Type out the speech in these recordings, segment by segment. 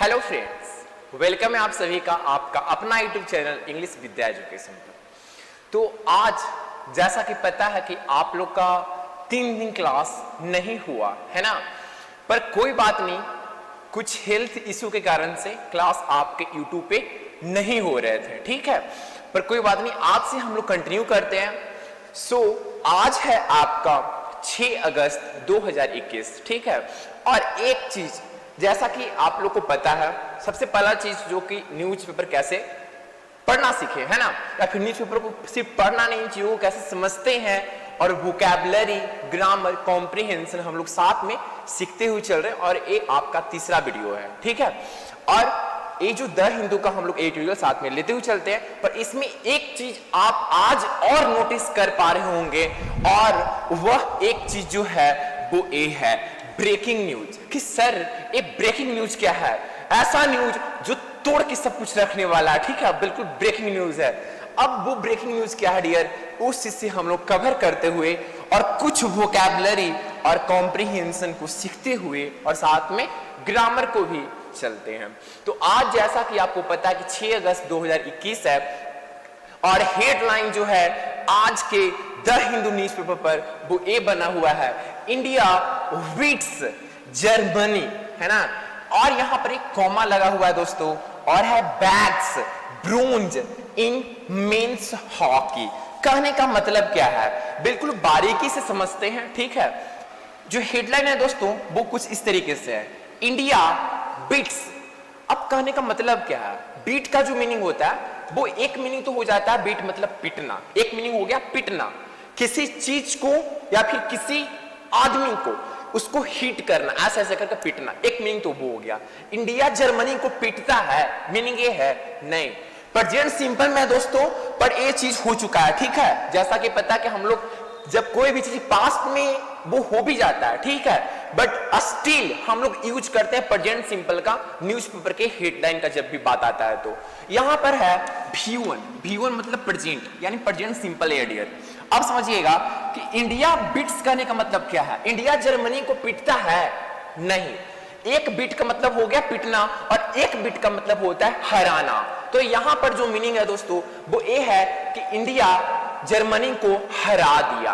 Hello friends, welcome है आप सभी का आपका अपना यूट्यूब चैनल इंग्लिश विद्या एजुकेशन पर। तो आज जैसा कि पता है कि आप लोग का 3 दिन क्लास नहीं हुआ है ना, पर कोई बात नहीं, कुछ हेल्थ इश्यू के कारण से क्लास आपके यूट्यूब पे नहीं हो रहे थे, ठीक है। पर कोई बात नहीं, आज से हम लोग कंटिन्यू करते हैं। आज है आपका 6 अगस्त 2021, ठीक है। और एक चीज जैसा कि आप लोग को पता है, सबसे पहला चीज जो कि न्यूज़पेपर कैसे पढ़ना सीखे, है ना, या फिर न्यूज़पेपर को सिर्फ पढ़ना नहीं, चीजों को कैसे समझते हैं और वोकैबुलरी, ग्रामर, कॉम्प्रिहेंशन हम लोग साथ में सीखते हुए चल रहे हैं। और ये आपका तीसरा वीडियो है, ठीक है। और ये जो द हिंदू का हम लोग एडिटोरियल साथ में लेते हुए चलते हैं, पर इसमें एक चीज आप आज और नोटिस कर पा रहे होंगे, और वह एक चीज जो है वो ये है ब्रेकिंग न्यूज। कि सर ये ब्रेकिंग न्यूज क्या है? ऐसा न्यूज जो तोड़ के सब कुछ रखने वाला है, ठीक है, बिल्कुल ब्रेकिंग न्यूज है। अब वो ब्रेकिंग न्यूज क्या है डियर, उस चीज से हम लोग कवर करते हुए और कुछ वोकैबुलरी और कॉम्प्रिहेंशन को सीखते हुए और साथ में ग्रामर को भी चलते हैं। तो आज जैसा कि आपको पता है कि 6 अगस्त 2021 है, और हेडलाइन जो है आज के द हिंदू न्यूज़पेपर पर वो ये बना हुआ है, इंडिया बीट्स जर्मनी, है ना। और यहां पर एक कॉमा लगा हुआ है दोस्तों, और है bags bronze in men's hockey. कहने का मतलब क्या है, बिल्कुल बारीकी से समझते हैं, ठीक है। जो हेडलाइन है दोस्तों वो कुछ इस तरीके से है, इंडिया बीट्स। अब कहने का मतलब क्या है, बीट का जो मीनिंग होता है वो एक मीनिंग तो हो जाता है, बीट मतलब पिटना, एक मीनिंग हो गया पिटना, किसी चीज को या फिर किसी आदमी को उसको हिट करना, ऐसे ऐसे करके पिटना, एक मीनिंग तो वो हो गया। इंडिया जर्मनी को पिटता है, मीनिंग ये है नहीं। प्रेजेंट सिंपल में दोस्तों, पर ये चीज हो चुका है, ठीक है। जैसा कि पता है कि हम लोग जब कोई भी चीज पास्ट में वो हो भी जाता है, ठीक है, बट स्टिल हम लोग यूज करते हैं प्रेजेंट सिंपल का न्यूज़पेपर के हेडलाइन का जब भी बात आता है। तो यहां पर है V1 मतलब प्रेजेंट, यानी प्रेजेंट सिंपल है डियर। अब समझिएगा कि इंडिया बीट्स कहने का मतलब क्या है, इंडिया जर्मनी को पीटता है नहीं। एक बीट का मतलब हो गया पिटना, और एक बीट का मतलब होता है हराना। तो यहां पर जो मीनिंग है दोस्तों वो ये है कि इंडिया जर्मनी को हरा दिया।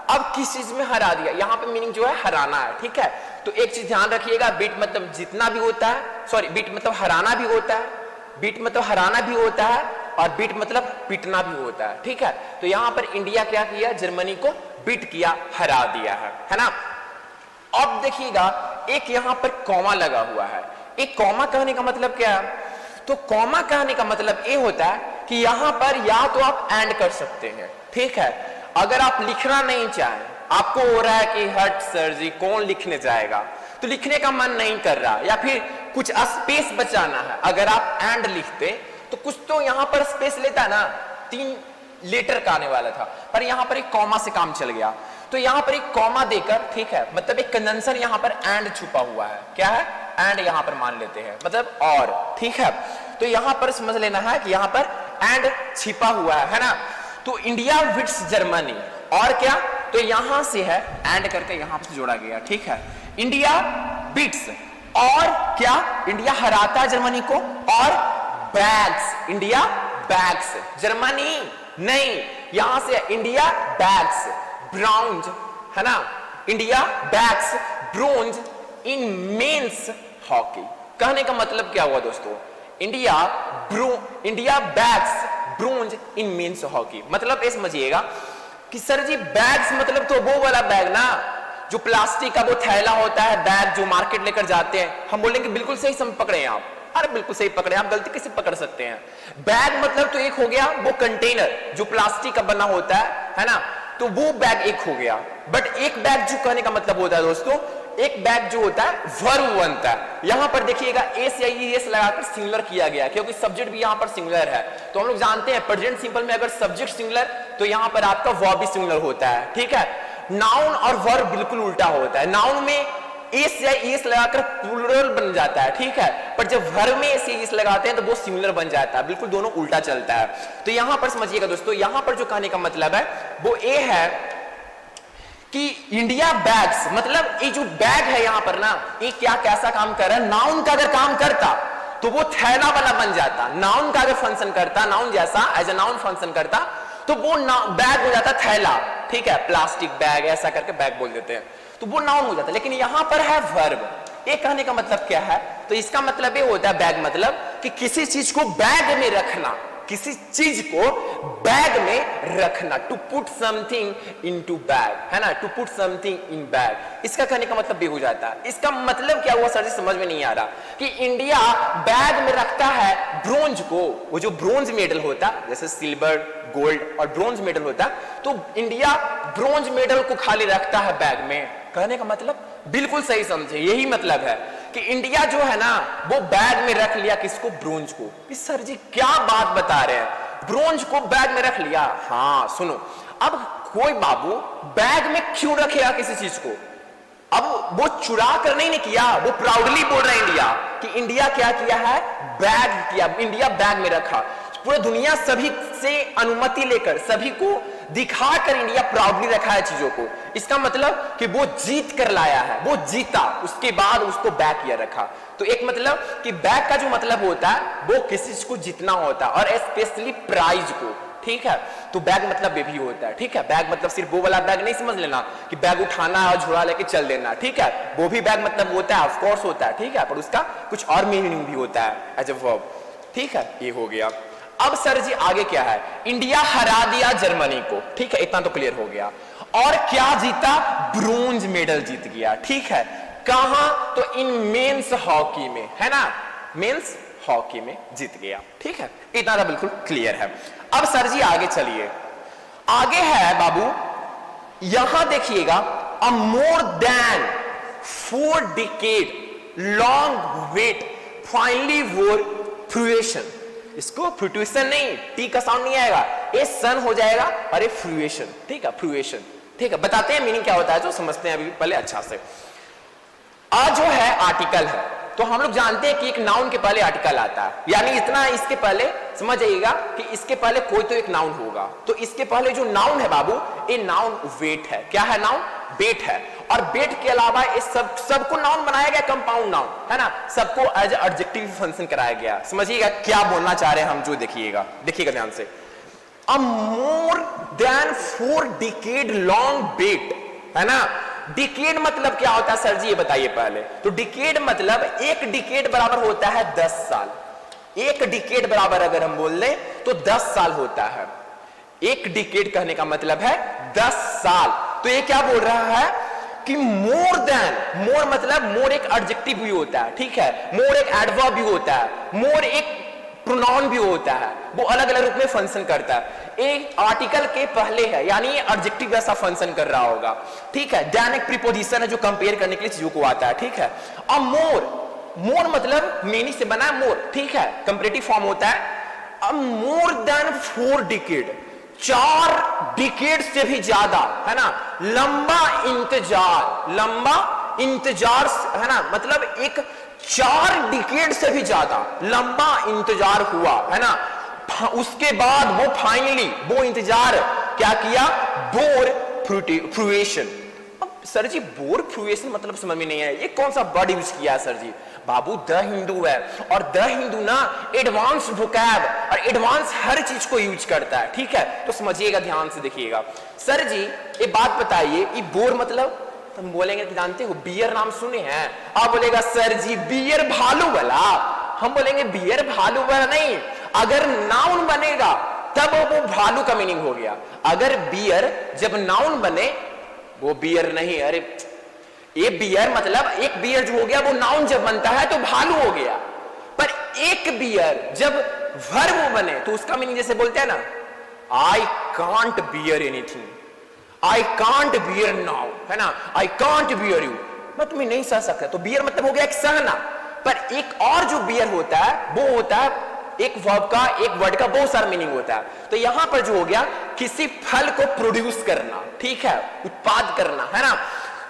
अब किस चीज में हरा दिया, यहां पे मीनिंग जो है हराना है, ठीक है। तो एक चीज ध्यान रखिएगा, बीट मतलब जितना भी होता है, सॉरी, बीट मतलब हराना भी होता है, बीट मतलब हराना भी होता है, और बीट मतलब पिटना भी होता है, ठीक है। तो यहां पर इंडिया क्या किया, जर्मनी को बीट किया, हरा दिया है ना। अब देखिएगा एक यहां पर कॉमा लगा हुआ है। एक कॉमा कहने का मतलब क्या है, तो कॉमा कहने का मतलब ये होता है कि यहां पर या तो आप एंड कर सकते हैं, ठीक है। अगर आप लिखना नहीं चाहें, आपको हो रहा है कि हट सर जी कौन लिखने जाएगा, तो लिखने का मन नहीं कर रहा, या फिर कुछ स्पेस बचाना है, अगर आप एंड लिखते तो कुछ तो यहां पर स्पेस लेता है ना, 3 लेटर का आने वाला था, पर यहां पर एक कॉमा से काम चल गया। तो यहां पर एक कॉमा देकर, ठीक है, मतलब एक कंजंक्शन यहां पर एंड छुपा हुआ है, क्या है, एंड यहां पर मान लेते हैं, मतलब और, ठीक है। तो यहां पर समझ लेना है कि यहां पर एंड छिपा हुआ है ना। तो इंडिया बीट्स जर्मनी, और क्या, तो यहां से है एंड करके यहां से जोड़ा गया, ठीक है। इंडिया बीट्स, और क्या, इंडिया हराता है जर्मनी को, और बैग्स, इंडिया बैग्स जर्मनी नहीं, यहां से इंडिया बैग्स ब्राउन्ज, है ना, India bags bronze in men's hockey. कहने का मतलब क्या हुआ दोस्तों, India bags bronze in men's hockey. मतलब ये समझिएगा कि सर जी बैग्स मतलब तो वो वाला बैग ना, जो प्लास्टिक का वो थैला होता है, बैग जो मार्केट लेकर जाते हैं। हम बोलेंगे बिल्कुल सही सम पकड़े आप, अरे बिल्कुल सही पकड़े आप, गलती कैसे पकड़ सकते हैं। बैग मतलब तो एक हो गया वो कंटेनर जो प्लास्टिक का बना होता है ना, तो वो बैग एक हो गया। बट एक बैग जो कहने का मतलब होता है दोस्तों, एक बैग जो होता है वर्ब बनता है। यहां पर देखिएगा एस या ईएस लगाकर सिंगुलर किया गया, क्योंकि सब्जेक्ट भी यहां पर सिंगुलर है। तो हम लोग जानते हैं प्रेजेंट सिंपल में अगर सब्जेक्ट सिंगुलर तो यहां पर आपका वर्ब भी सिंगुलर होता है, ठीक है। नाउन और वर्ब बिल्कुल उल्टा होता है, नाउन में एस या ईएस लगाकर प्लूरल बन जाता है, ठीक है, पर जब वर्ब में एस या ईएस लगाते हैं तो वो सिंगुलर बन जाता है, बिल्कुल दोनों उल्टा चलता है। तो यहां पर समझिएगा दोस्तों, यहां पर जो कहने का मतलब है वो ये है कि इंडिया बैग्स, मतलब ये जो बैग है यहां पर ना, ये क्या कैसा काम कर रहा है, नाउन का अगर काम करता तो वो थैला वाला बन जाता। नाउन का अगर फंक्शन करता, नाउन जैसा एज ए नाउन फंक्शन करता, तो वो बैग हो जाता थैला, ठीक है, प्लास्टिक बैग ऐसा करके बैग बोल देते हैं, तो वो नाउन हो जाता। लेकिन यहां पर है वर्ब। ये कहने का मतलब क्या है, तो इसका मतलब ये होता है बैग मतलब कि किसी चीज को बैग में रखना, किसी चीज को बैग में रखना, to put something into bag, है ना, to put something in bag. इसका कहने का मतलब भी हो जाता है। इसका मतलब क्या हुआ सर जी, समझ में नहीं आ रहा कि इंडिया बैग में रखता है ब्रोंज को, वो जो ब्रोंज मेडल होता जैसे सिल्वर, गोल्ड और ब्रोंज मेडल होता, तो इंडिया ब्रोंज मेडल को खाली रखता है बैग में। कहने का मतलब बिल्कुल सही समझे, यही मतलब है कि इंडिया जो है ना वो बैग में रख लिया किसको, ब्रोंज को। सर जी क्या बात बता रहे हैं, ब्रोंज को बैग में रख लिया। हाँ सुनो, अब कोई बाबू बैग में क्यों रखेगा किसी चीज को, अब वो चुरा कर नहीं किया, वो प्राउडली बोल रहा है इंडिया कि इंडिया क्या किया है, बैग किया, इंडिया बैग में रखा। पूरी दुनिया सभी से अनुमति लेकर, सभी को दिखाकर इंडिया प्राउडली रखा है चीजों को। इसका मतलब कि वो जीत कर लाया है, वो जीता, उसके बाद उसको बैग किया रखा। तो एक मतलब कि बैग का जो मतलब होता है वो किसी चीज को जीतना होता है, और स्पेशली प्राइज को, ठीक है। तो बैग मतलब ये भी होता है, ठीक है। बैग मतलब सिर्फ वो वाला बैग नहीं समझ लेना कि बैग उठाना है और झोला लेके चल देना, ठीक है, वो भी बैग मतलब होता है, ऑफ कोर्स होता है, ठीक है, पर उसका कुछ और मीनिंग भी होता है एज ए वर्ब, ठीक है। ये हो गया। अब सर जी आगे क्या है, इंडिया हरा दिया जर्मनी को, ठीक है, इतना तो क्लियर हो गया। और क्या जीता, ब्रोंज मेडल जीत गया, ठीक है। कहां, तो इन मेंस हॉकी में, है ना, मेंस हॉकी में जीत गया, ठीक है, इतना तो बिल्कुल क्लियर है। अब सर जी आगे चलिए, आगे है बाबू, यहां देखिएगा, a more than 4 decade long wait finally bore fruition. इसको फ्रूएशन नहीं, टी का साउंड नहीं आएगा, ए सन हो जाएगा और ए फ्रूएशन, ठीक है, फ्रूएशन, ठीक है। बताते हैं मीनिंग क्या होता है, जो समझते हैं अभी पहले अच्छा से। आ जो है आर्टिकल है, तो हम लोग जानते हैं कि एक नाउन के पहले आर्टिकल आता है, यानी इतना इसके पहले समझ जाइएगा कि इसके पहले कोई तो एक नाउन होगा। तो इसके पहले जो नाउन है बाबू, ये नाउन वेट है। क्या है नाउन, वेट है। और वेट के अलावा ये सबको नाउन बनाया गया, कंपाउंड नाउन, है ना, सबको एज एडजेक्टिव फंक्शन कराया गया। समझिएगा क्या बोलना चाह रहे हैं हम, जो देखिएगा ध्यान से। A more than 4 decade long wait, है ना। डिकेड मतलब क्या होता है सर जी, ये बताइए पहले। तो डिकेड मतलब, एक डिकेड बराबर होता है 10 साल। एक डिकेड बराबर अगर हम बोल लें तो 10 साल होता है। एक डिकेड कहने का मतलब है 10 साल। तो ये क्या बोल रहा है कि मोर देन, मोर मतलब मोर एक एडजेक्टिव भी होता है, ठीक है, मोर एक एडवर्ब भी होता है, मोर एक प्रोनाउन भी होता है, वो अलग अलग रूप में फंक्शन करता है। एक आर्टिकल के पहले है, यानी ये एडजेक्टिव जैसा फंक्शन कर रहा होगा, ठीक है। देन एक प्रीपोजिशन है जो कंपेयर करने के लिए चीजों को आता है, ठीक है। अब मोर, मोर मतलब मेनी से बना है मोर, ठीक है, कंपैरेटिव फॉर्म होता है। अब मोर देन 4 decade, 4 decade से भी ज्यादा, है ना, लंबा इंतजार, लंबा इंतजार, है ना, मतलब एक 4 decade से भी ज्यादा लंबा इंतजार हुआ, है ना। उसके बाद वो फाइनली वो इंतजार क्या किया, बोर फ्रूएशन। अब सर जी बोर फ्रूएशन मतलब समझ में नहीं आया, ये कौन सा वर्ड यूज किया है सर जी। बाबू द हिंदू है, और द हिंदू ना एडवांस वोकैब और एडवांस हर चीज को यूज करता है, ठीक है। तो समझिएगा, ध्यान से देखिएगा। सर जी ये बात बताइए, ये बोर मतलब, हम बोलेंगे कि जानते हो बियर नाम सुने हैं, आप बोलेगा सर जी बियर भालू वाला, हम बोलेंगे बियर भालू वाला नहीं, अगर नाउन बनेगा तब वो भालू का मीनिंग हो गया। अगर बियर जब नाउन बने, वो बियर नहीं, अरे ये बियर मतलब एक बियर जो हो गया वो नाउन जब बनता है तो भालू हो गया। पर एक बियर जब वर्ब बने तो उसका मीनिंग जैसे बोलते हैं ना, I can't beer anything, I can't beer now, है ना, आई कांट बियर यू, मैं तुम्हें नहीं सह सकता। तो बियर मतलब हो गया एक सहना। पर एक और जो बियर होता है वो होता है एक वर्ब का, एक वर्ड का बहुत सारा मीनिंग होता है। तो यहां पर जो हो गया किसी फल को प्रोड्यूस करना, ठीक है, उत्पाद करना, है ना।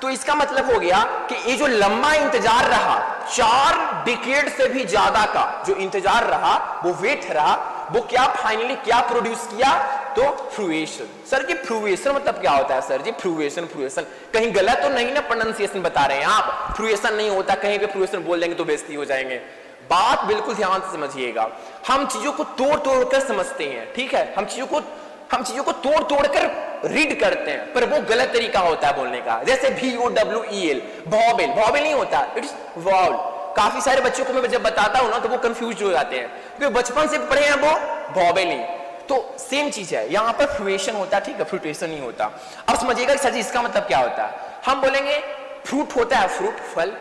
तो इसका मतलब हो गया कि ये जो लंबा इंतजार रहा, 4 decade से भी ज्यादा का जो इंतजार रहा, वो वेट रहा, वो क्या फाइनली क्या प्रोड्यूस किया, तो फ्रूएशन। सर जी फ्रूएशन मतलब क्या होता है सर जी, फ्रूएशन, फ्रूएशन कहीं गलत तो नहीं ना प्रोनाउंसिएशन बता रहे हैं आप, फ्रूएशन नहीं होता, कहीं पे फ्रूएशन बोल देंगे तो बेइज्जती हो जाएंगे। बात बिल्कुल ध्यान से समझिएगा। हम चीजों को तोड़ तोड़ कर समझते हैं, ठीक है, हम चीजों को तोड़ तोड़ कर रीड करते हैं, पर वो गलत तरीका होता है बोलने का। जैसे VOWEL, वॉवेल, वॉवेल नहीं होता, इट्स वॉल। काफी सारे बच्चों को मैं जब बताता हूं ना तो वो कंफ्यूज हो जाते हैं, क्योंकि बचपन से पढ़े हैं वो वॉवेल नहीं। तो सेम चीज है, यहां पर फ्रूएशन होता है, ठीक है, फ्रूटेशन नहीं होता। अब समझिएगा सर जी इसका मतलब क्या होता है। हम बोलेंगे फ्रूट होता है, फ्रूट, फल,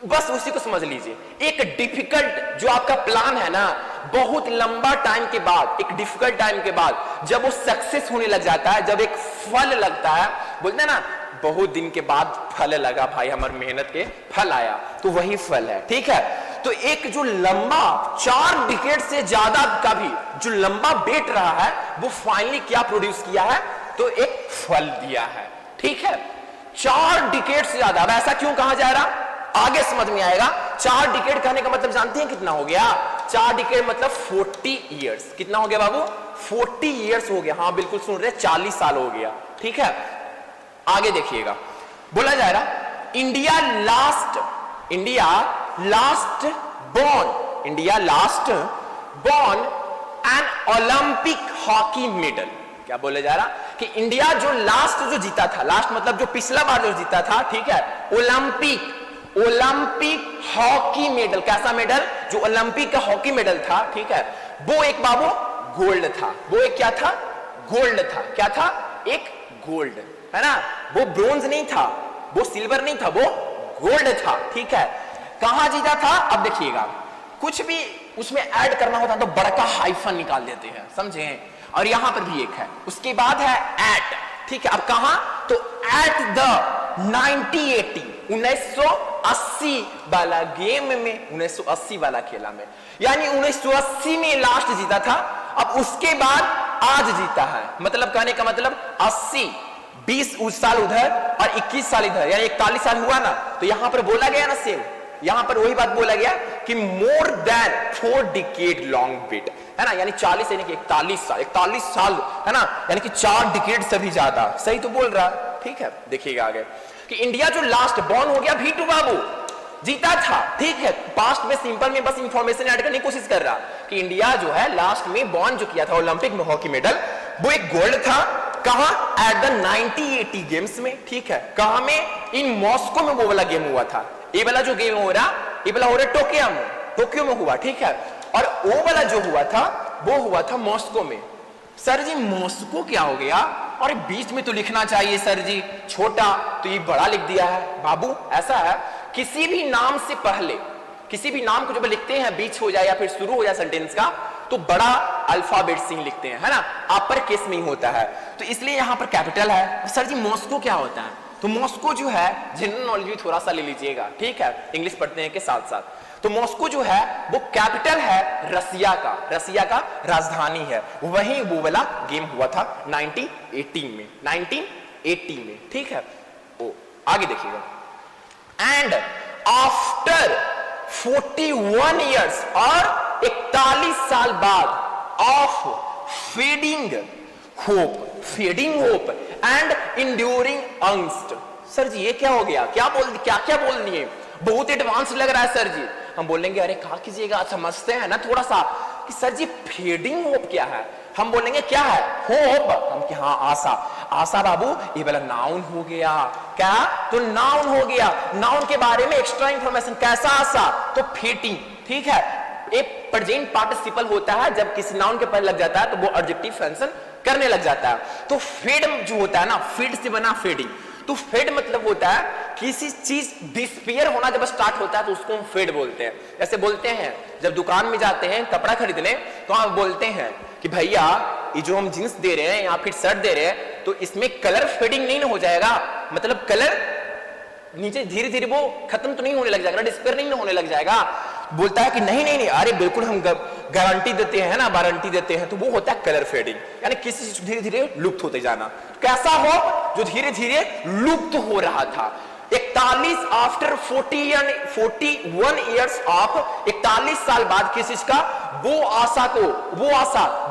बस उसी को समझ लीजिए। एक डिफिकल्ट जो आपका प्लान है ना, बहुत लंबा टाइम के बाद, एक डिफिकल्ट टाइम के बाद जब वो सक्सेस होने लग जाता है, जब एक फल लगता है, बोलते हैं ना बहुत दिन के बाद फल लगा भाई, हमारी मेहनत के फल आया, तो वही फल है, ठीक है। तो एक जो लंबा 4 डिकेड से ज्यादा का भी जो लंबा वेट रहा है, वो फाइनली क्या प्रोड्यूस किया है, तो एक फल दिया है, ठीक है। 4 डिकेड से ज्यादा। अब ऐसा क्यों कहा जा रहा, आगे समझ में आएगा। 4 डिकेड कहने का मतलब जानते हैं कितना हो गया? 4 डिकेड मतलब 40 इयर्स। कितना हो गया बाबू? 40 इयर्स हो गया। हाँ बिल्कुल सुन रहे, 40 साल हो गया, ठीक है। आगे देखिएगा, बोला जा रहा India last born an Olympic hockey medal. क्या बोला जा रहा कि इंडिया जो लास्ट जो जीता था, लास्ट मतलब जो पिछला बार जो जीता था, ठीक है, ओलंपिक हॉकी मेडल। कैसा मेडल? जो ओलंपिक का हॉकी मेडल था, ठीक है, वो एक बाबू गोल्ड था। वो एक क्या था? गोल्ड था। क्या था? एक गोल्ड, है ना। वो ब्रोंज नहीं था, वो सिल्वर नहीं था, वो गोल्ड था, ठीक है। कहां जीता था? अब देखिएगा, कुछ भी उसमें ऐड करना होता तो बड़का हाइफन निकाल देते हैं, समझे। और यहां पर भी एक है, उसके बाद है एट, ठीक है। अब कहां? तो एट द 1980 वाला गेम में, 1980 वाला खेला में, यानी 1980 में लास्ट जीता था। अब उसके बाद आज जीता है, मतलब कहने का मतलब 80, 20 उस साल उधर और 21 साल इधर, यानी 41 साल हुआ ना। तो यहां पर बोला गया ना सेम, यहां पर वही बात बोला गया कि more than 4 decade long wait, है ना, यानी 40 यानी कि 41 साल, है ना, यानी कि 4 डिकेड से भी ज्यादा। सही तो बोल रहा, ठीक है। देखिएगा आगे कि इंडिया जो लास्ट बॉर्न हो गया V2 बाबू, जीता था, ठीक है। पास्ट में सिंपल में बस इंफॉर्मेशन ऐड करने की कोशिश कर रहा कि इंडिया जो है लास्ट में बॉर्न जो किया था ओलंपिक में हॉकी मेडल, वो एक गोल्ड था। कहां? एट द 1980 गेम्स में, ठीक है। कहां में? इन मॉस्को में वो वाला गेम हुआ था। ये वाला जो गेम हो रहा, ये वाला हो रहा टोक्यो में हुआ, ठीक है। और वो वाला जो हुआ था वो हुआ था मॉस्को में। सर जी मॉस्को क्या हो गया? और बीच में तो लिखना चाहिए सर जी छोटा, तो ये बड़ा लिख दिया है। बाबू ऐसा है, किसी भी नाम से पहले, किसी भी नाम को जब लिखते हैं बीच हो जाए या फिर शुरू हो जाए सेंटेंस का, तो बड़ा अल्फाबेट से लिखते हैं, है ना, अपर केस में होता है। तो इसलिए यहां पर कैपिटल है। सर जी मॉस्को क्या होता है? तो मॉस्को जो है, जनरल नॉलेज भी थोड़ा सा ले लीजिएगा, ठीक है, इंग्लिश पढ़ने के साथ साथ। तो मॉस्को जो है वो कैपिटल है रसिया का, रसिया का राजधानी है। वहीं वो वाला गेम हुआ था 1980 में, ठीक है। ओ आगे देखिएगा, एंड आफ्टर 41 इयर्स, और 41 साल बाद of fading hope and enduring angst. Sir ji ये क्या हो गया? क्या बोल दिए? बहुत एडवांस लग रहा है सर जी। हम बोलेंगे अरे कहा कीजिएगा, समझते हैं ना थोड़ा सा कि सर जी फेडिंग होप क्या है। हम बोलेंगे क्या है? होप। हम कि हाँ आशा बाबू, ये वाला नाउन हो गया। क्या? तो नाउन हो गया। नाउन के बारे में एक्स्ट्रा इंफॉर्मेशन, कैसा आशा? तो फेटिंग, ठीक है। एक प्रेजेंट पार्टिसिपल होता है, जब किसी नाउन के पहले लग जाता है तो वो एडजेक्टिव फंक्शन करने लग जाता है। तो फेड जो होता है ना, फेड से बना फेडिंग। तो फेड मतलब होता है किसी चीज डिस्पियर होना जब स्टार्ट होता है तो उसको हम फेड बोलते हैं। जैसे बोलते हैं जब दुकान में जाते हैं कपड़ा खरीदने, तो आप बोलते हैं कि भैया ये जो हम जींस दे रहे हैं या फिर शर्ट दे रहे हैं, तो इसमें कलर फेडिंग नहीं ना हो जाएगा, मतलब कलर नीचे धीरे धीरे वो खत्म तो नहीं होने लग जाएगा, डिस्पेयर नहीं होने लग जाएगा। बोलता है कि नहीं, अरे बिल्कुल हम गारंटी देते हैं ना, वारंटी देते हैं। तो वो होता है कलर फेडिंग, यानी किसी चीज धीरे धीरे लुप्त होते जाना। कैसा हो? जो धीरे धीरे लुप्त हो रहा था। 41 आफ्टर 41 इयर्स ऑफ, 41 साल बाद किस चीज का? वो आशा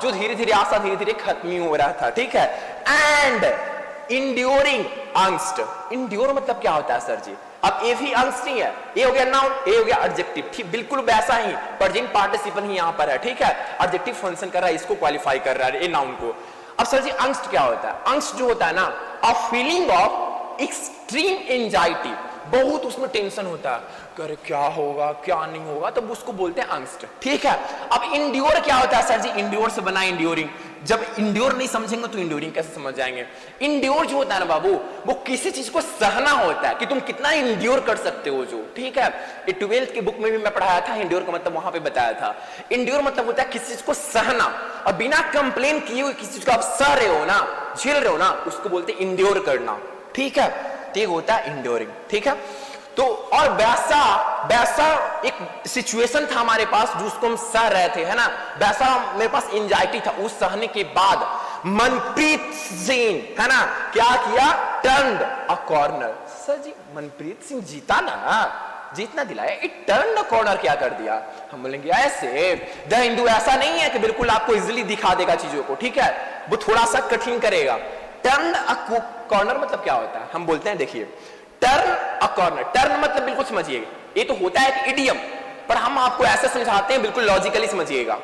जो धीरे धीरे खत्म ही हो रहा था, ठीक है। And enduring Ernst. इंड्योर मतलब क्या होता है सर जी? अब ए भी अंश नहीं है, ए हो गया नाउन, ए हो गया एडजेक्टिव, ठीक बिल्कुल वैसा ही प्रेजेंट पार्टिसिपल ही यहां पर है, ठीक है, एडजेक्टिव फंक्शन कर रहा है, इसको क्वालिफाई कर रहा है ए नाउन को। अब सर जी अंश क्या होता है? अंश जो होता है ना, a feeling of extreme anxiety, बहुत उसमें टेंशन होता है, करे क्या होगा क्या नहीं होगा, तब उसको बोलते हैं अंस्ट, ठीक है। अब इंड्योर क्या होता है सर जी? इंड्योर से बना इंड्योरिंग, जब इंड्योर नहीं समझेंगे तो इंड्योरिंग कैसे समझ जाएंगे? इंड्योर जो होता है ना बाबू, वो किसी चीज को सहना होता है कि तुम कितना इंड्योर कर सकते हो, जो ठीक है। ये 12th की बुक में भी मैं पढ़ाया था, इंड्योर का मतलब वहां पे बताया था। इंड्योर मतलब होता है किसी चीज को सहना, और बिना कंप्लेन किए हुए किसी चीज को आप सह रहे हो ना, झेल रहे हो ना, उसको बोलते हैं इंड्योर करना, ठीक है। तो ये होता है इंड्योरिंग, ठीक है। तो और वैसा एक सिचुएशन था हमारे पास जिसको हम सह रहे थे, है ना, वैसा मेरे पास एंजाइटी था। उस सहने के बाद मनप्रीत सिंह, है ना, क्या किया? Turned a corner. सर जी मनप्रीत सिंह जीता ना, जीतना दिलाया, इट टर्न्ड अ कॉर्नर, क्या कर दिया? हम बोलेंगे ऐसे द हिंदू ऐसा नहीं है कि बिल्कुल आपको इजीली दिखा देगा चीजों को, ठीक है, वो थोड़ा सा कठिन करेगा। टर्न अ कॉर्नर मतलब क्या होता है? हम बोलते हैं, देखिए, टर्न अ कॉर्नर, टर्न मतलब बिल्कुल समझिए, ये तो होता है एक इडियम, पर हम आपको ऐसे समझाते हैं, बिल्कुल लॉजिकली समझिएगा।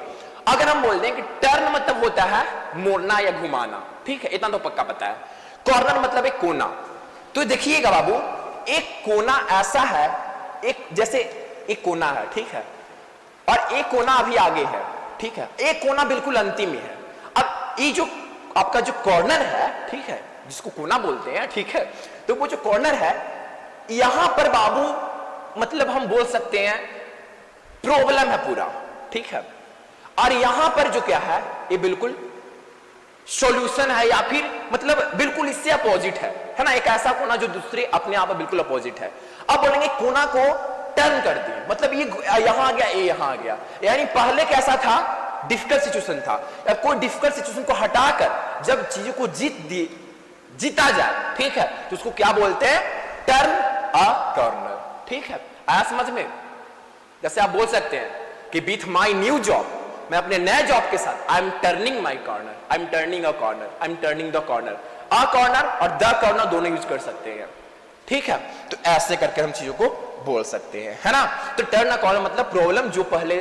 अगर हम बोलते हैं कि टर्न मतलब होता है मोड़ना या घुमाना, ठीक है, इतना तो पक्का पता है। कॉर्नर मतलब एक कोना। तो देखिएगा बाबू, एक कोना ऐसा है, एक जैसे एक कोना है, ठीक है, और एक कोना अभी आगे है, ठीक है, एक कोना बिल्कुल अंतिम में है। अब ये जो आपका जो कॉर्नर है, ठीक है, जिसको कोना बोलते हैं, ठीक है, तो वो जो कॉर्नर है यहां पर बाबू, मतलब हम बोल सकते हैं प्रॉब्लम है पूरा, ठीक है, और यहां पर जो क्या है, ये बिल्कुल सॉल्यूशन है, या फिर मतलब बिल्कुल इससे अपोजिट है ना, एक ऐसा कोना जो दूसरे अपने आप में बिल्कुल अपोजिट है। अब बोलेंगे कोना को टर्न कर दिए, मतलब ये यहां आ गया, ये यहां आ गया, यानी पहले कैसा था? डिफिकल्ट सिचुएशन था, या कोई डिफिकल्ट सिचुएशन को हटाकर जब चीजों को जीता जाए, ठीक है, तो उसको क्या बोलते हैं? टर्न अ कॉर्नर, ठीक है। आया समझ में? जैसे आप बोल सकते हैं कि विथ माई न्यू जॉब, मैं अपने नए जॉब के साथ, I am turning my corner, I am turning a corner, I am turning the corner. A corner और द कॉर्नर दोनों यूज कर सकते हैं, ठीक है। तो ऐसे करके हम चीजों को बोल सकते हैं, है ना। तो टर्न अ कॉर्नर मतलब प्रॉब्लम जो पहले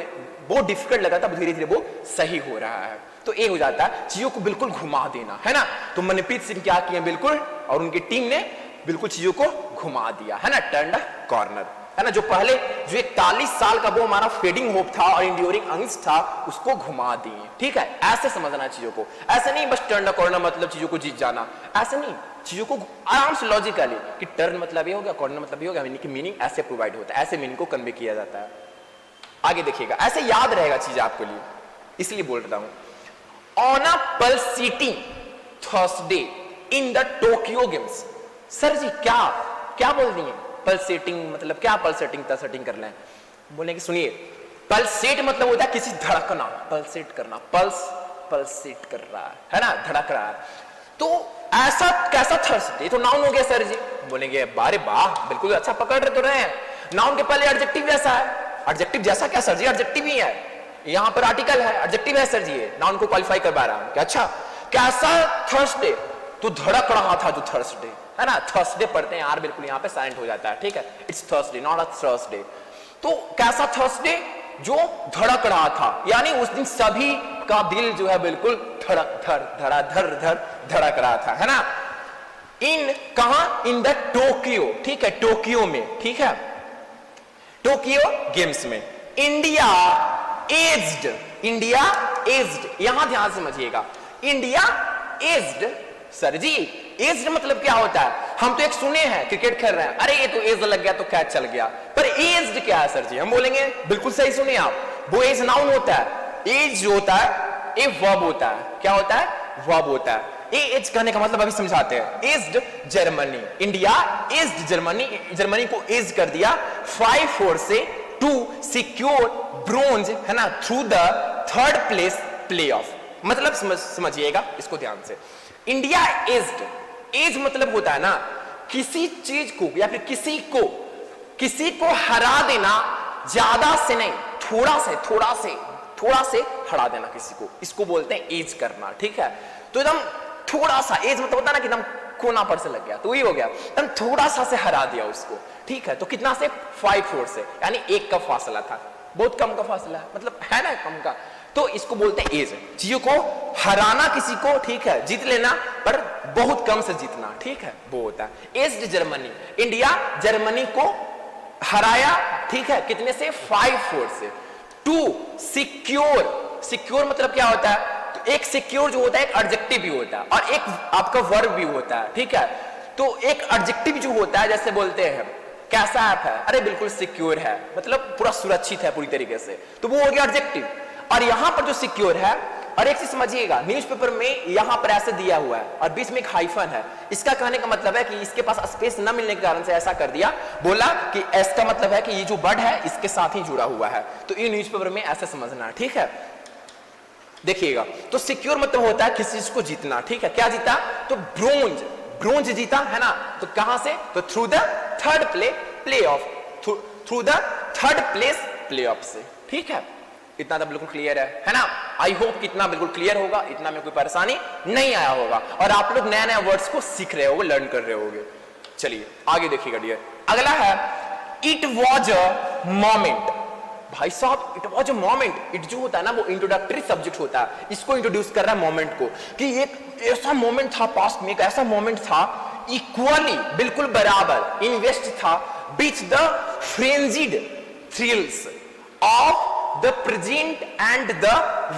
बहुत डिफिकल्ट लगा था, धीरे धीरे वो सही हो रहा है, तो ये हो जाता है चीजों को बिल्कुल घुमा देना, है ना। तो मनप्रीत सिंह क्या किए बिल्कुल, और उनकी टीम ने बिल्कुल चीजों को घुमा दिया, है ना, टर्न अ कॉर्नर, है ना। जो पहले जो 41 साल का वो हमारा फेडिंग होप था और इंड्योरिंग अंश था, उसको घुमा दिए, ठीक है। ऐसे समझना चीजों को, ऐसे नहीं बस टर्न अ कॉर्नर मतलब चीजों को जीत जाना, ऐसे नहीं, चीजों को आराम से लॉजिकली कि टर्न मतलब ये हो गया, कॉर्नर मतलब ये हो गया, मीनिंग ऐसे प्रोवाइड होता है, ऐसे मीनिंग को कन्वे किया जाता है। आगे देखिएगा, ऐसे याद रहेगा चीज आपके लिए, इसलिए बोल रहा हूं। On a pulsating Thursday in the Tokyo games. Sir ji क्या क्या बोल रही है? पल्सेटिंग मतलब क्या? पल्सेटिंग तर्सेटिंग कर लें, बोले कि सुनिए, पल्सेट मतलब होता है किसी धड़कना, पल्सेट करना, पल्सेट कर रहा है ना, धड़क रहा है। तो ऐसा कैसा थर्सडे? तो नाउन हो गया सर जी। बोलेंगे बारे वाह, बिल्कुल अच्छा पकड़ रहे तो रहे हैं, नाउन के पहले एडजेक्टिव जैसा है। एडजेक्टिव जैसा क्या सर जी? एडजेक्टिव ही है, यहां पर आर्टिकल है, एडजेक्टिव है सर जी, ये नाउन को क्वालिफाई करवा रहा हूं। क्या अच्छा कैसा थर्सडे? तो धड़क रहा था जो थर्सडे, है ना, थर्सडे पढ़ते हैं यार, बिल्कुल यहां पे साइलेंट हो जाता है, ठीक है, it's Thursday not a Thursday. तो कैसा थर्सडे? जो धड़क रहा था, यानी उस दिन सभी का दिल जो है बिल्कुल धड़क रहा था, है ना। इन कहां? इन द टोक्यो, ठीक है, टोक्यो में, ठीक है, टोक्यो गेम्स में। इंडिया एज्ड, यहां ध्यान से समझिएगा, इंडिया एज्ड। सर जी एज्ड मतलब क्या होता है? हम तो एक सुने हैं, क्रिकेट खेल रहे हैं, अरे ये तो एज लग गया तो कैच चल गया, पर एज्ड क्या है सर जी? हम बोलेंगे बिल्कुल सही सुनिए आप, वो एज नाउन होता है, एज जो होता है ये वर्ब होता है। क्या होता है? वर्ब होता है। एज कहने का मतलब अभी समझाते हैं। Aged Germany, India aged Germany, Germany को एज कर दिया 5-4 से टू सिक्योर ब्रोंज, है ना, through the third place playoff. मतलब समझिएगा इसको ध्यान से, इंडिया एज्ड, एज मतलब होता है ना किसी चीज को या फिर किसी को हरा देना, ज्यादा से नहीं, थोड़ा से हरा देना किसी को, इसको बोलते हैं एज करना, ठीक है। तो एकदम थोड़ा सा, एज मतलब होता है ना कि एकदम कोना पर से लग गया, तो वही हो गया, हम थोड़ा सा से हरा दिया उसको, ठीक है। तो कितना से 5-4 से, यानी 1 का फासला था, बहुत कम का फासला है, मतलब है ना कम का, तो इसको बोलते हैं एज। चीजों को हराना किसी को, ठीक है, जीत लेना, पर बहुत कम से जीतना, ठीक है, वो होता है एज। जर्मनी, इंडिया जर्मनी को हराया, ठीक है, कितने से 5-4 से। 2 सिक्योर, सिक्योर मतलब क्या होता है, तो एक सिक्योर जो होता है एक एडजेक्टिव भी होता है और एक आपका वर्ब भी होता है, ठीक है। तो एक एडजेक्टिव जो होता है, जैसे बोलते हैं कैसा ऐप है, अरे बिल्कुल सिक्योर है, मतलब पूरा सुरक्षित है पूरी तरीके से, तो वो हो गया एडजेक्टिव। और यहां पर जो सिक्योर है, और एक चीज समझिएगा, न्यूज़पेपर में यहां पर ऐसे दिया हुआ है और बीच में एक हाइफन है, इसका कहने का मतलब है कि इसके पास स्पेस न मिलने के कारण से ऐसा कर दिया, बोला कि एस का मतलब है कि ये जो वर्ड है इसके साथ ही जुड़ा हुआ है, तो ये न्यूज़पेपर में ऐसे समझना, ठीक है। देखिएगा, तो सिक्योर मतलब होता है किसी चीज को जीतना, ठीक है। क्या जीता, तो ब्रोंज, ब्रोंज जीता है ना, तो कहां से, तो through the third play of, through the third place play of से, ठीक है। इतना तो बिल्कुल क्लियर है ना। आई होप कि इतना बिल्कुल क्लियर होगा, इतना में कोई परेशानी नहीं आया होगा और आप लोग नए नए वर्ड्स को सीख रहे होगे, लर्न कर रहे होगे। चलिए आगे देखिएगा डियर, अगला है इट वॉज अ मोमेंट। भाई साहब, it was a moment, it जो होता है ना वो इंट्रोडक्टरी सब्जेक्ट होता है, इसको इंट्रोड्यूस कर रहा है मोमेंट को, कि एक ऐसा मोमेंट था पास्ट में, एक ऐसा मोमेंट था इक्वली, बिल्कुल बराबर इन्वेस्ट था with the frenzied thrills of the present and the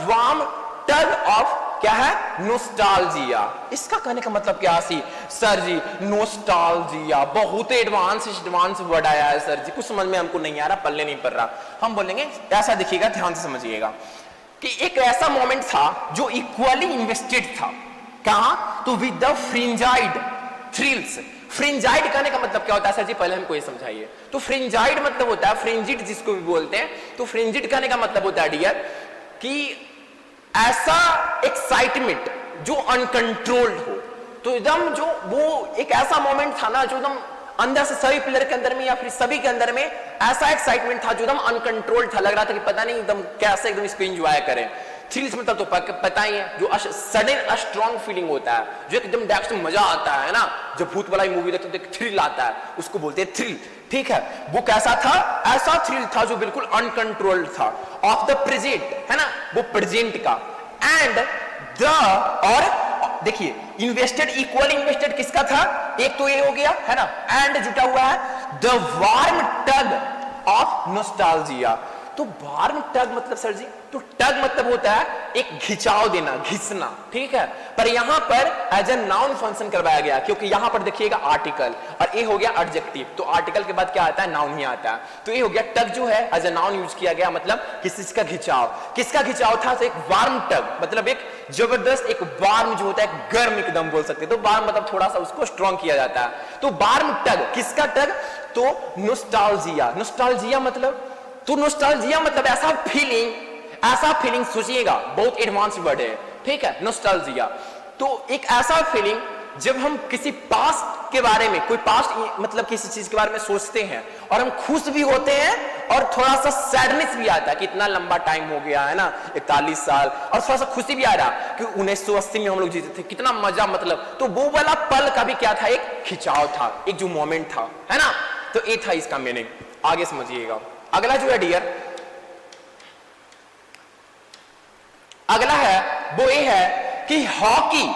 warm tug of, क्या है, नोस्टाल्जिया। इसका कहने का मतलब क्या सी सर जी, नोस्टाल्जिया बहुत एडवांस वर्ड आया है सर जी, कुछ समझ में हमको नहीं आ रहा, पल्ले नहीं पड़ रहा। हम बोलेंगे ऐसा, दिखिएगा ध्यान से समझिएगा, कि एक ऐसा मोमेंट था जो इक्वली इन्वेस्टेड था, कहां, तो विद द फ्रिंजाइड थ्रिल्स। फ्रिंजाइड कहने का मतलब क्या होता है सर जी, पहले हमको ये समझाइए। तो फ्रिंजाइड मतलब होता है, फ्रिंजिड जिसको भी बोलते हैं, तो फ्रिंजिड कहने का मतलब होता है डियर कि ऐसा एक्साइटमेंट जो अनकंट्रोल्ड हो, तो एकदम जो वो एक ऐसा मोमेंट था ना जो एकदम अंदर से सभी प्लेयर के अंदर में या फिर सभी के अंदर में ऐसा एक्साइटमेंट था जो एकदम अनकंट्रोल्ड था, लग रहा था कि पता नहीं एकदम कैसे एकदम इसको एंजॉय करें। थ्रिल्स मतलब तो पता ही है, जो सडन स्ट्रॉन्ग फीलिंग होता है, जो एकदम डायरेक्ट मजा आता है ना, जब भूत वाला मूवी देखते तो थ्रिल आता है, उसको बोलते हैं थ्रिल, ठीक है। वो कैसा था, ऐसा थ्रिल था जो बिल्कुल अनकंट्रोल्ड था, ऑफ द प्रेजेंट, है ना, वो प्रेजेंट का, एंड द, और देखिए इन्वेस्टेड, इक्वल इन्वेस्टेड किसका था, एक तो ये हो गया है ना, एंड जुटा हुआ है the warm tug of nostalgia. तो वार्म टग मतलब सर जी, तो टग मतलब होता है एक खिंचाव देना, घिसना, ठीक है। पर यहां पर एज ए नाउन फंक्शन करवाया गया, क्योंकि यहां पर देखिएगा आर्टिकल और ये हो गया एडजेक्टिव, तो आर्टिकल के बाद क्या आता है, नाउन ही आता है। तो ये हो गया टग जो है एज ए नाउन यूज किया गया, मतलब किसी चीज का खिंचाव। किसका खिंचाव था, तो एक वार्म टग मतलब एक जबरदस्त, एक वार्म जो होता है गर्म एकदम बोल सकते, तो वार्म मतलब थोड़ा सा उसको स्ट्रॉन्ग किया जाता है। तो वार्म टग, किसका टग, तो नॉस्टैल्जिया। नॉस्टैल्जिया मतलब, तो नॉस्टैल्जिया मतलब ऐसा फीलिंग सोचिएगा, बहुत एडवांस वर्ड है, ठीक है, नॉस्टैल्जिया। तो एक ऐसा फीलिंग जब हम किसी पास्ट के बारे में, कोई पास्ट मतलब किसी चीज के बारे में सोचते हैं और हम खुश भी होते हैं और थोड़ा सा सैडनेस भी आता है कि इतना लंबा टाइम हो गया है ना, 41 साल, और थोड़ा सा खुशी भी आ रहा कि 1980 में हम लोग जीते थे, कितना मजा, मतलब तो वो वाला पल का भी क्या था, एक खिंचाव था, एक जो मोमेंट था, है ना। तो ये था इसका मीनिंग, आगे समझिएगा। अगला जो है डियर, अगला है वो ये है कि हॉकी।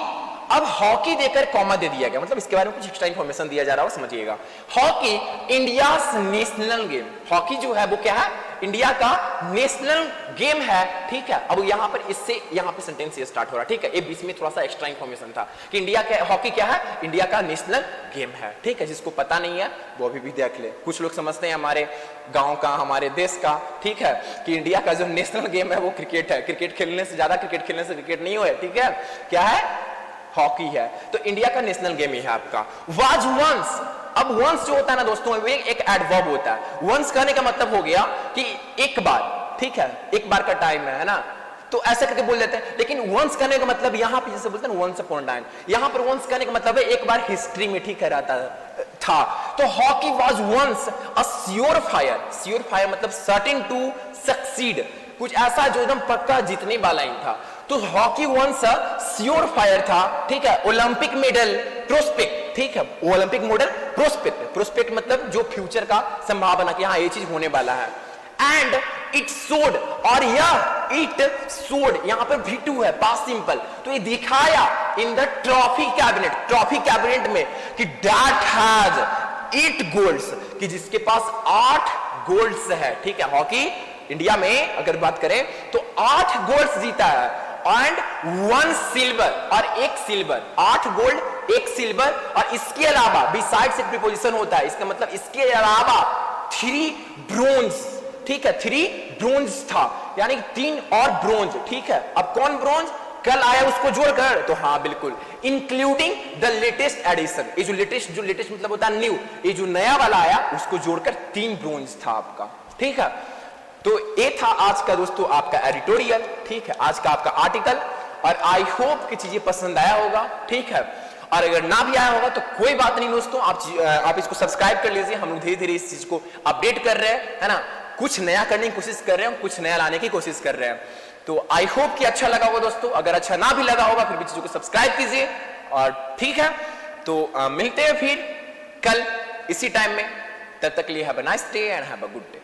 अब हॉकी देकर कॉमा दे दिया गया, मतलब इसके बारे में कुछ एक्स्ट्रा इंफॉर्मेशन दिया जा रहा है, समझिएगा। Hockey India national game, hockey जो है वो क्या है, इंडिया का नेशनल गेम है, ठीक है। अब यहाँ पर इससे यहाँ पे सेंटेंस ये स्टार्ट हो रहा है, ठीक है। ये बीच में थोड़ा सा एक्स्ट्रा इंफॉर्मेशन था कि इंडिया का हॉकी क्या है, इंडिया का नेशनल गेम है, ठीक है। जिसको पता नहीं है वो अभी भी देख ले। कुछ लोग समझते हैं हमारे गांव का, हमारे देश का, ठीक है, कि इंडिया का जो नेशनल गेम है वो क्रिकेट है, क्रिकेट खेलने से ज्यादा, क्रिकेट खेलने से क्रिकेट नहीं हुए, ठीक है, क्या है, हॉकी है। तो इंडिया का नेशनल गेम ही है आपका। वाज वंस, अब वंस जो होता है ना दोस्तों, वो एक एडवर्ब होता है। वंस कहने का मतलब हो गया कि एक बार, ठीक है, एक बार का टाइम है ना, तो ऐसे करके बोल देते हैं। लेकिन वंस कहने का मतलब यहाँ पे जैसे बोलते हैं वंस अपॉन टाइम, यहाँ पर वंस कहने का मतलब है एक बार हिस्ट्री में, ठीक है, रहता था। तो hockey was once a sure fire, sure fire मतलब सर्टेन टू सक्सीड, कुछ ऐसा जो एकदम पक्का जीतने वाला ही था। तो हॉकी वंस श्योर फायर था, ठीक है, ओलंपिक मेडल प्रोस्पेक्ट, ठीक है, ओलंपिक मॉडल प्रोस्पेक्ट, प्रोस्पेक्ट मतलब जो फ्यूचर का संभावना कि हाँ ये चीज होने वाला है। एंड इट सोड, और यह इट सोड यहां पर V2 है, पास्ट सिंपल, तो ये दिखाया in the trophy cabinet, trophy cabinet में कि दैट हैज 8 गोल्ड्स, कि जिसके पास 8 गोल्ड्स है, ठीक है, हॉकी इंडिया में अगर बात करें तो 8 गोल्ड्स जीता है एंड 1 सिल्वर और 1 सिल्वर, 8 गोल्ड 1 सिल्वर, और इसके अलावा बिसाइड्स एक प्रीपोजिशन होता है, इसका मतलब इसके अलावा 3 ब्रोंज, ठीक है, 3 ब्रोंज था, यानी 3 और ब्रोंज, ठीक है। अब कौन ब्रोंज कल आया उसको जोड़कर, तो हाँ बिल्कुल, इंक्लूडिंग द लेटेस्ट एडिशन, ये जो लेटेस्ट मतलब होता है न्यू, ये जो नया वाला आया उसको जोड़कर 3 ब्रोंज था आपका, ठीक है। तो ये था आज का दोस्तों आपका एडिटोरियल, ठीक है, आज का आपका आर्टिकल, और आई होप कि चीजें पसंद आया होगा, ठीक है। और अगर ना भी आया होगा तो कोई बात नहीं दोस्तों, आप इसको सब्सक्राइब कर लीजिए, हम लोग धीरे धीरे इस चीज को अपडेट कर रहे हैं, है ना, कुछ नया करने की कोशिश कर रहे हैं, कुछ नया लाने की कोशिश कर रहे हैं। तो आई होप कि अच्छा लगा होगा दोस्तों, अगर अच्छा ना भी लगा होगा फिर भी चीजों को सब्सक्राइब कीजिए, और ठीक है, तो मिलते हैं फिर कल इसी टाइम में, तब तक के लिए have a nice day and have a good day.